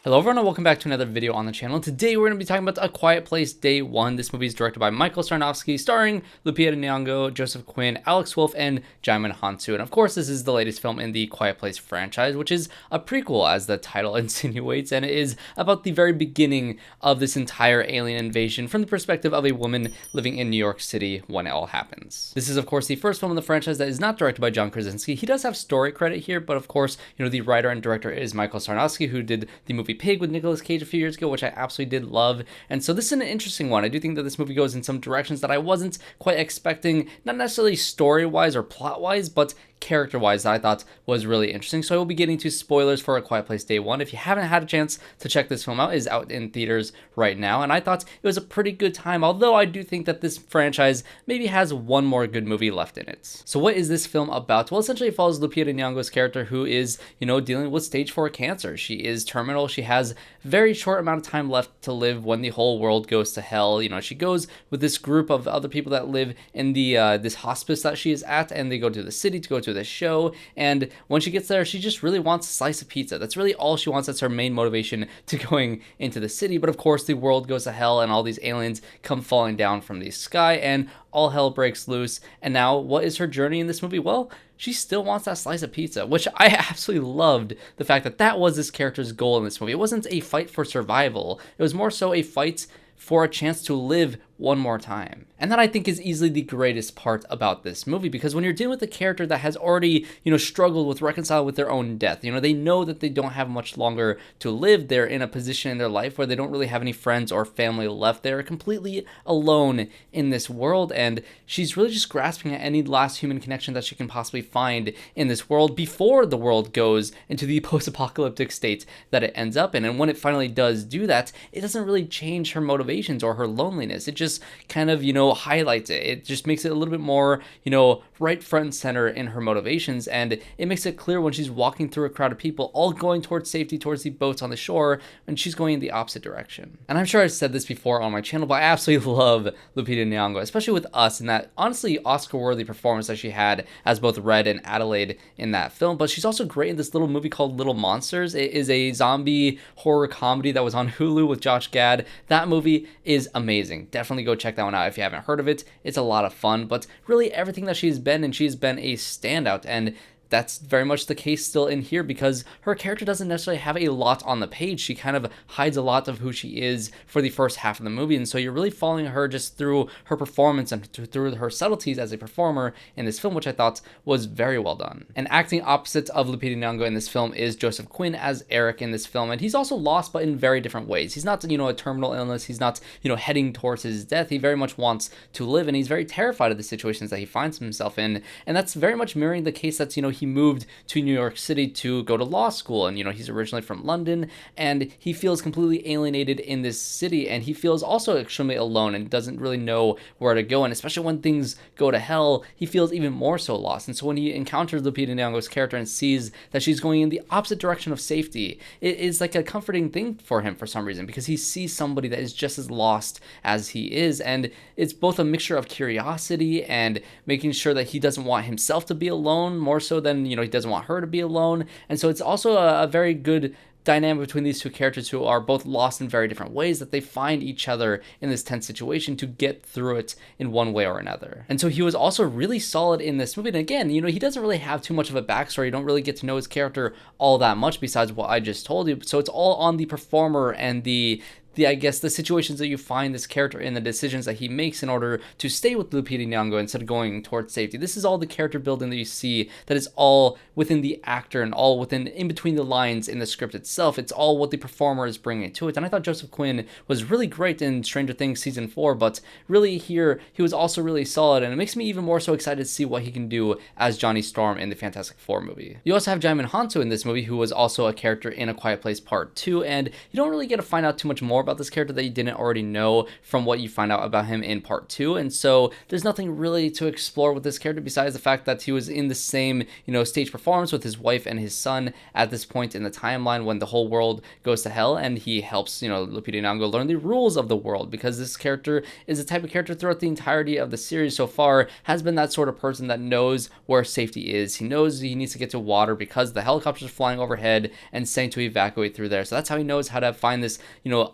Hello everyone and welcome back to another video on the channel. Today we're going to be talking about A Quiet Place Day 1. This movie is directed by Michael Sarnoski, starring Lupita Nyong'o, Joseph Quinn, Alex Wolff, and Djimon Hounsou. And of course this is the latest film in the Quiet Place franchise, which is a prequel as the title insinuates, and it is about the very beginning of this entire alien invasion from the perspective of a woman living in New York City when it all happens. This is of course the first film in the franchise that is not directed by John Krasinski. He does have story credit here, but of course, the writer and director is Michael Sarnoski, who did the movie Pig with Nicolas Cage a few years ago, which I absolutely did love. And so this is an interesting one. I do think that this movie goes in some directions that I wasn't quite expecting, not necessarily story-wise or plot-wise, but character-wise that I thought was really interesting. So I will be getting to spoilers for A Quiet Place Day 1. If you haven't had a chance to check this film out, it is out in theaters right now, and I thought it was a pretty good time, although I do think that this franchise maybe has one more good movie left in it. So what is this film about? Well, essentially it follows Lupita Nyong'o's character, who is, dealing with stage 4 cancer. She is terminal. She has very short amount of time left to live when the whole world goes to hell. She goes with this group of other people that live in the this hospice that she is at, and they go to the city to go to this show, and when she gets there she just really wants a slice of pizza. That's really all she wants. That's her main motivation to going into the city. But of course the world goes to hell and all these aliens come falling down from the sky and all hell breaks loose. And now what is her journey in this movie? Well, she still wants that slice of pizza, which I absolutely loved the fact that that was this character's goal in this movie. It wasn't a fight for survival. It was more so a fight for a chance to live one more time. And that I think is easily the greatest part about this movie, because when you're dealing with a character that has already, struggled with reconciling with their own death, they know that they don't have much longer to live. They're in a position in their life where they don't really have any friends or family left. They're completely alone in this world, and she's really just grasping at any last human connection that she can possibly find in this world before the world goes into the post-apocalyptic state that it ends up in. And when it finally does do that, it doesn't really change her motivations or her loneliness. It just kind of, highlights it. It just makes it a little bit more, right front and center in her motivations, and it makes it clear when she's walking through a crowd of people all going towards safety, towards the boats on the shore, and she's going in the opposite direction. And I'm sure I've said this before on my channel, but I absolutely love Lupita Nyong'o, especially with Us, and that honestly Oscar-worthy performance that she had as both Red and Adelaide in that film. But she's also great in this little movie called Little Monsters. It is a zombie horror comedy that was on Hulu with Josh Gad. That movie is amazing. Definitely go check that one out if you haven't heard of it. It's a lot of fun, but really everything that she's been, and she's been a standout, and that's very much the case still in here, because her character doesn't necessarily have a lot on the page. She kind of hides a lot of who she is for the first half of the movie, and so you're really following her just through her performance and through her subtleties as a performer in this film, which I thought was very well done. And acting opposite of Lupita Nyong'o in this film is Joseph Quinn as Eric in this film, and he's also lost, but in very different ways. He's not, a terminal illness. He's not, heading towards his death. He very much wants to live, and he's very terrified of the situations that he finds himself in, and that's very much mirroring the case that's, he moved to New York City to go to law school, and he's originally from London, and he feels completely alienated in this city, and he feels also extremely alone and doesn't really know where to go. And especially when things go to hell, he feels even more so lost. And so when he encounters Lupita Nyong'o's character and sees that she's going in the opposite direction of safety, it is like a comforting thing for him for some reason, because he sees somebody that is just as lost as he is. And it's both a mixture of curiosity and making sure that he doesn't want himself to be alone more so than, he doesn't want her to be alone. And so it's also a very good dynamic between these two characters who are both lost in very different ways, that they find each other in this tense situation to get through it in one way or another. And so he was also really solid in this movie. And again, he doesn't really have too much of a backstory. You don't really get to know his character all that much besides what I just told you. So it's all on the performer and the situations that you find this character in, the decisions that he makes in order to stay with Lupita Nyong'o instead of going towards safety. This is all the character building that you see, that is all within the actor and all within in between the lines in the script itself. It's all what the performer is bringing to it. And I thought Joseph Quinn was really great in Stranger Things season 4, but really here he was also really solid, and it makes me even more so excited to see what he can do as Johnny Storm in the Fantastic Four movie. You also have Djimon Hounsou in this movie, who was also a character in A Quiet Place Part 2, and you don't really get to find out too much more about this character that you didn't already know from what you find out about him in part 2. And so there's nothing really to explore with this character besides the fact that he was in the same, stage performance with his wife and his son at this point in the timeline when the whole world goes to hell, and he helps, Lupita Nyong'o learn the rules of the world, because this character is the type of character throughout the entirety of the series so far has been that sort of person that knows where safety is. He knows he needs to get to water because the helicopters are flying overhead and saying to evacuate through there. So that's how he knows how to find this,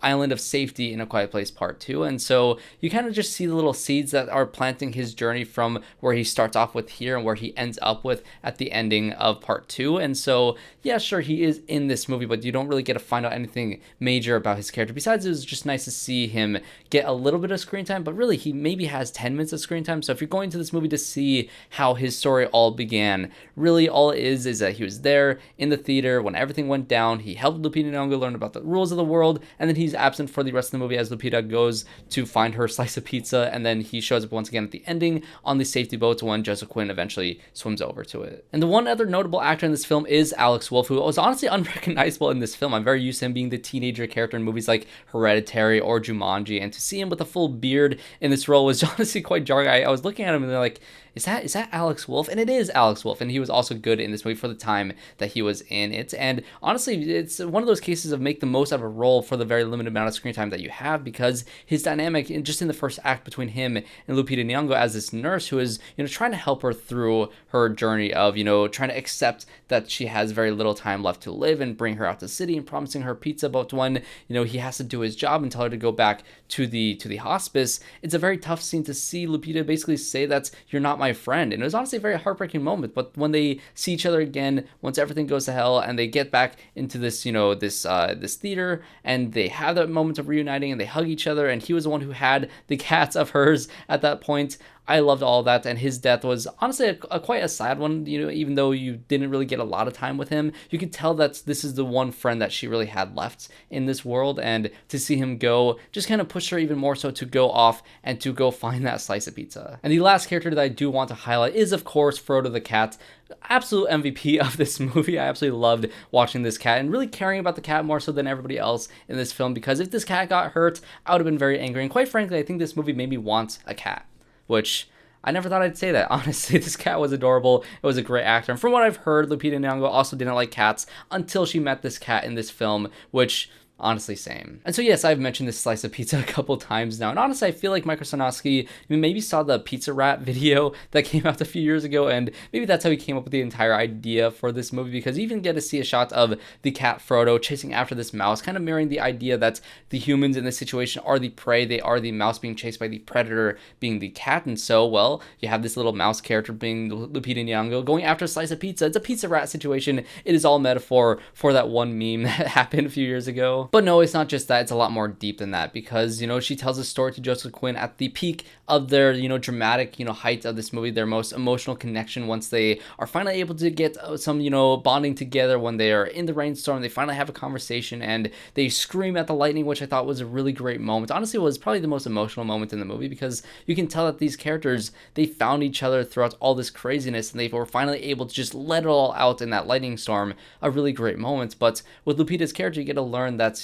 island of safety in A Quiet Place Part 2. And so you kind of just see the little seeds that are planting his journey from where he starts off with here and where he ends up with at the ending of Part 2. And so, yeah, sure, he is in this movie, but you don't really get to find out anything major about his character. Besides, it was just nice to see him get a little bit of screen time, but really he maybe has 10 minutes of screen time. So if you're going to this movie to see how his story all began, really all it is that he was there in the theater when everything went down. He helped Lupita Nyong'o learn about the rules of the world, and then he's absent for the rest of the movie as Lupita goes to find her slice of pizza, and then he shows up once again at the ending on the safety boat when Joseph Quinn eventually swims over to it. And the one other notable actor in this film is Alex Wolff, who was honestly unrecognizable in this film. I'm very used to him being the teenager character in movies like Hereditary or Jumanji, and to see him with a full beard in this role was honestly quite jarring. I was looking at him and they're like, is that Alex Wolff? And it is Alex Wolff, and he was also good in this movie for the time that he was in it. And honestly, it's one of those cases of make the most out of a role for the very limited amount of screen time that you have, because his dynamic just in the first act between him and Lupita Nyong'o as this nurse who is, trying to help her through her journey of, trying to accept that she has very little time left to live and bring her out to the city and promising her pizza, but when, he has to do his job and tell her to go back to the hospice. It's a very tough scene to see Lupita basically say that you're not my friend, and it was honestly a very heartbreaking moment. But when they see each other again, once everything goes to hell and they get back into this, this theater, and they have that moment of reuniting and they hug each other, and he was the one who had the cats of hers at that point. I loved all that, and his death was honestly quite a sad one. Even though you didn't really get a lot of time with him, you could tell that this is the one friend that she really had left in this world, and to see him go just kind of pushed her even more so to go off and to go find that slice of pizza. And the last character that I do want to highlight is, of course, Frodo the cat. Absolute MVP of this movie. I absolutely loved watching this cat and really caring about the cat more so than everybody else in this film, because if this cat got hurt, I would have been very angry. And quite frankly, I think this movie made me want a cat, which I never thought I'd say that. Honestly, this cat was adorable. It was a great actor. And from what I've heard, Lupita Nyong'o also didn't like cats until she met this cat in this film, which honestly, same. And so yes, I've mentioned this slice of pizza a couple times now, and honestly, I feel like Michael Sarnoski maybe saw the Pizza Rat video that came out a few years ago, and maybe that's how he came up with the entire idea for this movie, because you even get to see a shot of the cat Frodo chasing after this mouse, kind of mirroring the idea that the humans in this situation are the prey, they are the mouse being chased by the predator being the cat. And so, well, you have this little mouse character being Lupita Nyong'o going after a slice of pizza. It's a Pizza Rat situation. It is all metaphor for that one meme that happened a few years ago. But no, it's not just that. It's a lot more deep than that, because, she tells a story to Joseph Quinn at the peak of their, dramatic, height of this movie, their most emotional connection, once they are finally able to get some, bonding together, when they are in the rainstorm, they finally have a conversation and they scream at the lightning, which I thought was a really great moment. Honestly, it was probably the most emotional moment in the movie, because you can tell that these characters, they found each other throughout all this craziness, and they were finally able to just let it all out in that lightning storm. A really great moment. But with Lupita's character, you get to learn that,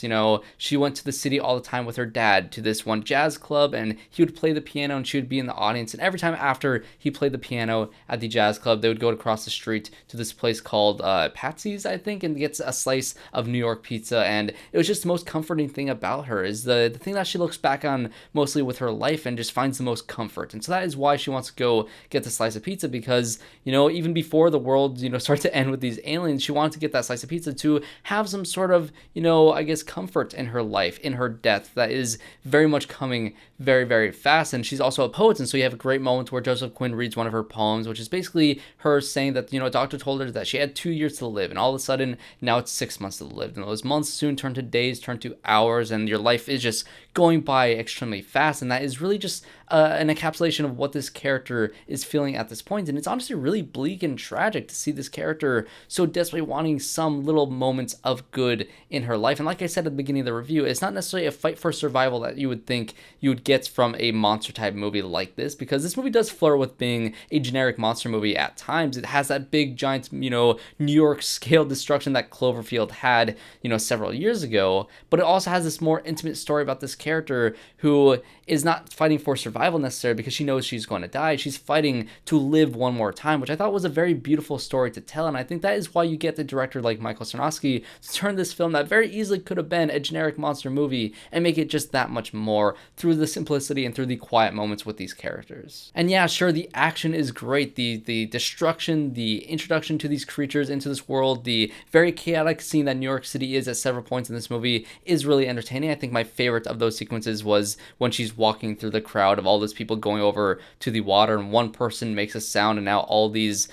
she went to the city all the time with her dad to this one jazz club, and he would play the piano and she would be in the audience. And every time after he played the piano at the jazz club, they would go across the street to this place called Patsy's, I think, and gets a slice of New York pizza. And it was just the most comforting thing about her, is the thing that she looks back on mostly with her life and just finds the most comfort. And so that is why she wants to go get the slice of pizza, because, even before the world, starts to end with these aliens, she wanted to get that slice of pizza to have some sort of, I guess, comfort in her life, in her death, that is very much coming very, very fast. And she's also a poet, and so you have a great moment where Joseph Quinn reads one of her poems, which is basically her saying that, a doctor told her that she had 2 years to live, and all of a sudden now it's 6 months to live, and those months soon turn to days, turn to hours, and your life is just going by extremely fast. And that is really just an encapsulation of what this character is feeling at this point. And it's honestly really bleak and tragic to see this character so desperately wanting some little moments of good in her life. And like I said at the beginning of the review, it's not necessarily a fight for survival that you would think you would get from a monster type movie like this, because this movie does flirt with being a generic monster movie at times. It has that big giant, New York scale destruction that Cloverfield had, several years ago, but it also has this more intimate story about this character who is not fighting for survival necessarily because she knows she's going to die. She's fighting to live one more time, which I thought was a very beautiful story to tell. And I think that is why you get the director like Michael Sarnoski to turn this film that very easily could have been a generic monster movie and make it just that much more through the simplicity and through the quiet moments with these characters. And yeah, sure, the action is great. The destruction, the introduction to these creatures into this world, the very chaotic scene that New York City is at several points in this movie is really entertaining. I think my favorite of those sequences was when she's walking through the crowd of all those people going over to the water, and one person makes a sound, and now all these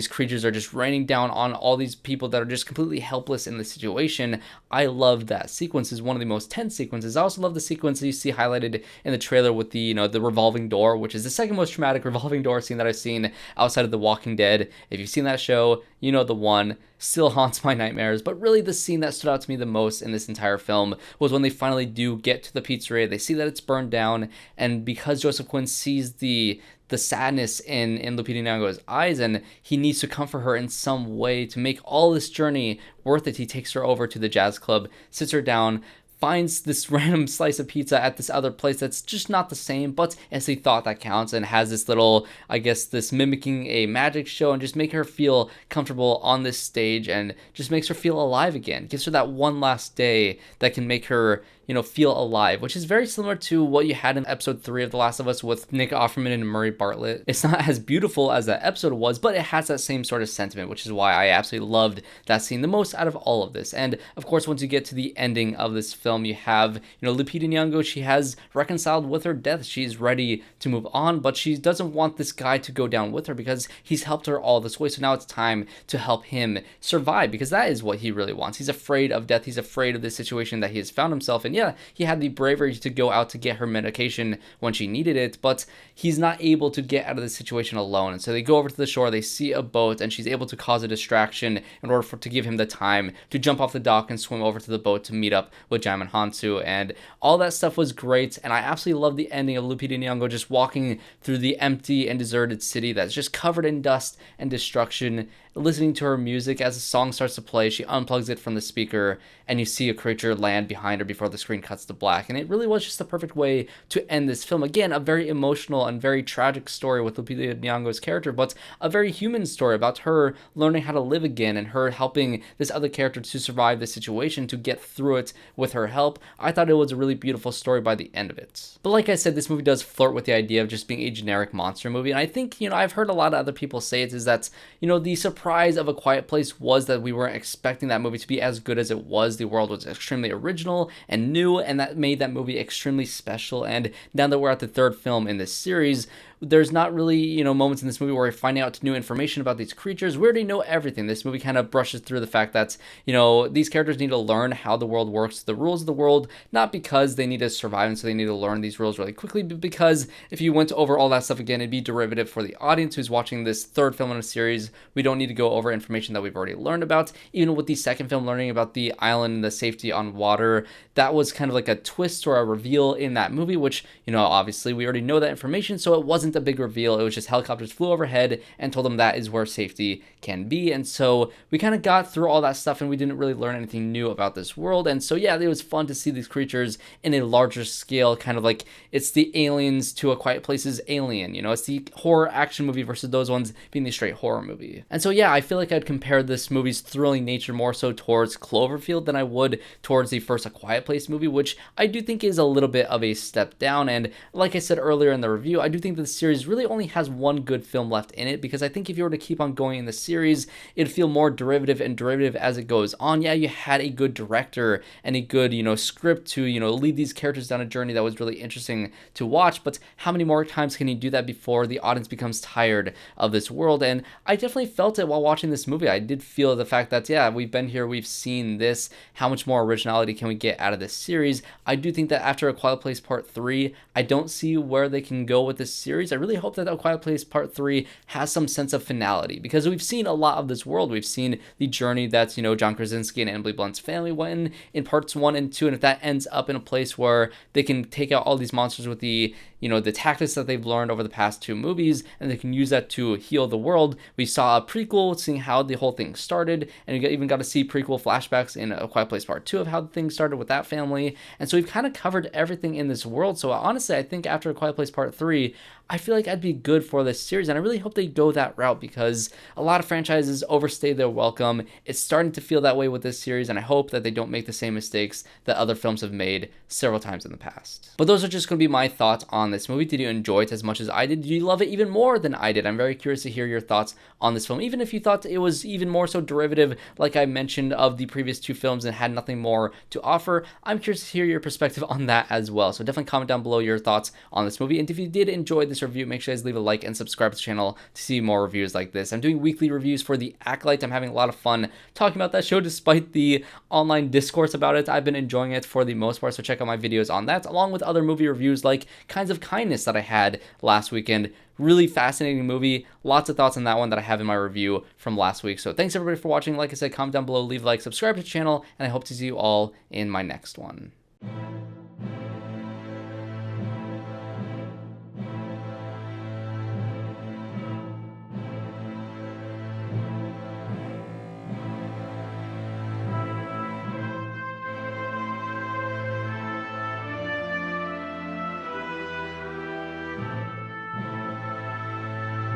creatures are just raining down on all these people that are just completely helpless in the situation. I love that sequence. Is one of the most tense sequences. I also love the sequence that you see highlighted in the trailer with the the revolving door, which is the second most traumatic revolving door scene that I've seen outside of The Walking Dead. If you've seen that show, you know the one. Still haunts my nightmares. But really the scene that stood out to me the most in this entire film was when they finally do get to the pizzeria. They see that it's burned down, and because Joseph Quinn sees the sadness in Lupita Nyong'o's eyes, and he needs to comfort her in some way to make all this journey worth it, he takes her over to the jazz club, sits her down, finds this random slice of pizza at this other place that's just not the same, but as he thought that counts, and has this little, this mimicking a magic show, and just make her feel comfortable on this stage, and just makes her feel alive again. Gives her that one last day that can make her, feel alive, which is very similar to what you had in episode 3 of The Last of Us with Nick Offerman and Murray Bartlett. It's not as beautiful as that episode was, but it has that same sort of sentiment, which is why I absolutely loved that scene the most out of all of this. And of course, once you get to the ending of this film, you have, Lupita Nyong'o. She has reconciled with her death. She's ready to move on, but she doesn't want this guy to go down with her because he's helped her all this way. So now it's time to help him survive, because that is what he really wants. He's afraid of death. He's afraid of the situation that he has found himself in. Yeah, he had the bravery to go out to get her medication when she needed it, but he's not able to get out of the situation alone. And so they go over to the shore, they see a boat, and she's able to cause a distraction in order to give him the time to jump off the dock and swim over to the boat to meet up with Djimon, Hounsou, and all that stuff was great. And I absolutely love the ending of Lupita Nyong'o just walking through the empty and deserted city that's just covered in dust and destruction, listening to her music. As the song starts to play, she unplugs it from the speaker, and you see a creature land behind her before the screen cuts to black. And it really was just the perfect way to end this film. Again, a very emotional and very tragic story with Lupita Nyong'o's character, but a very human story about her learning how to live again, and her helping this other character to survive the situation, to get through it with her help. I thought it was a really beautiful story by the end of it. But like I said, this movie does flirt with the idea of just being a generic monster movie. And I think, I've heard a lot of other people say it, is that, the surprise of A Quiet Place was that we weren't expecting that movie to be as good as it was. The world was extremely original and new, and that made that movie extremely special. And now that we're at the third film in this series, there's not really, moments in this movie where we're finding out new information about these creatures. We already know everything. This movie kind of brushes through the fact that, these characters need to learn how the world works, the rules of the world, not because they need to survive and so they need to learn these rules really quickly, but because if you went over all that stuff again, it'd be derivative for the audience who's watching this third film in a series. We don't need to go over information that we've already learned about. Even with the second film, learning about the island and the safety on water, that was kind of like a twist or a reveal in that movie, which, obviously we already know that information, so it wasn't a big reveal. It was just helicopters flew overhead and told them that is where safety can be. And so we kind of got through all that stuff, and we didn't really learn anything new about this world. And so yeah, it was fun to see these creatures in a larger scale, kind of like it's the Aliens to A Quiet Place's Alien. It's the horror action movie versus those ones being the straight horror movie. And so yeah, I feel like I'd compare this movie's thrilling nature more so towards Cloverfield than I would towards the first A Quiet Place movie, which I do think is a little bit of a step down. And like I said earlier in the review, I do think the series really only has one good film left in it, because I think if you were to keep on going in the series, it'd feel more derivative and derivative as it goes on. Yeah, you had a good director and a good, script to, lead these characters down a journey that was really interesting to watch, but how many more times can you do that before the audience becomes tired of this world? And I definitely felt it while watching this movie. I did feel the fact that, yeah, we've been here, we've seen this, how much more originality can we get out of this series? I do think that after A Quiet Place Part 3, I don't see where they can go with this series. I really hope that A Quiet Place Part 3 has some sense of finality, because we've seen a lot of this world. We've seen the journey that's, John Krasinski and Emily Blunt's family went in parts 1 and 2, and if that ends up in a place where they can take out all these monsters with the tactics that they've learned over the past 2 movies, and they can use that to heal the world. We saw a prequel seeing how the whole thing started, and we even got to see prequel flashbacks in A Quiet Place Part 2 of how the thing started with that family. And so we've kind of covered everything in this world. So honestly, I think after A Quiet Place Part 3, I feel like I'd be good for this series, and I really hope they go that route, because a lot of franchises overstay their welcome. It's starting to feel that way with this series, and I hope that they don't make the same mistakes that other films have made several times in the past. But those are just going to be my thoughts on this movie. Did you enjoy it as much as I did? Did you love it even more than I did? I'm very curious to hear your thoughts on this film, even if you thought it was even more so derivative, like I mentioned, of the previous 2 films and had nothing more to offer. I'm curious to hear your perspective on that as well. So definitely comment down below your thoughts on this movie. And if you did enjoy this review, make sure you guys leave a like and subscribe to the channel to see more reviews like this. I'm doing weekly reviews for The Acolyte. I'm having a lot of fun talking about that show despite the online discourse about it. I've been enjoying it for the most part, so check out my videos on that, along with other movie reviews like Kinds of Kindness that I had last weekend. Really fascinating movie. Lots of thoughts on that one that I have in my review from last week. So thanks everybody for watching. Like I said, comment down below, leave a like, subscribe to the channel, and I hope to see you all in my next one.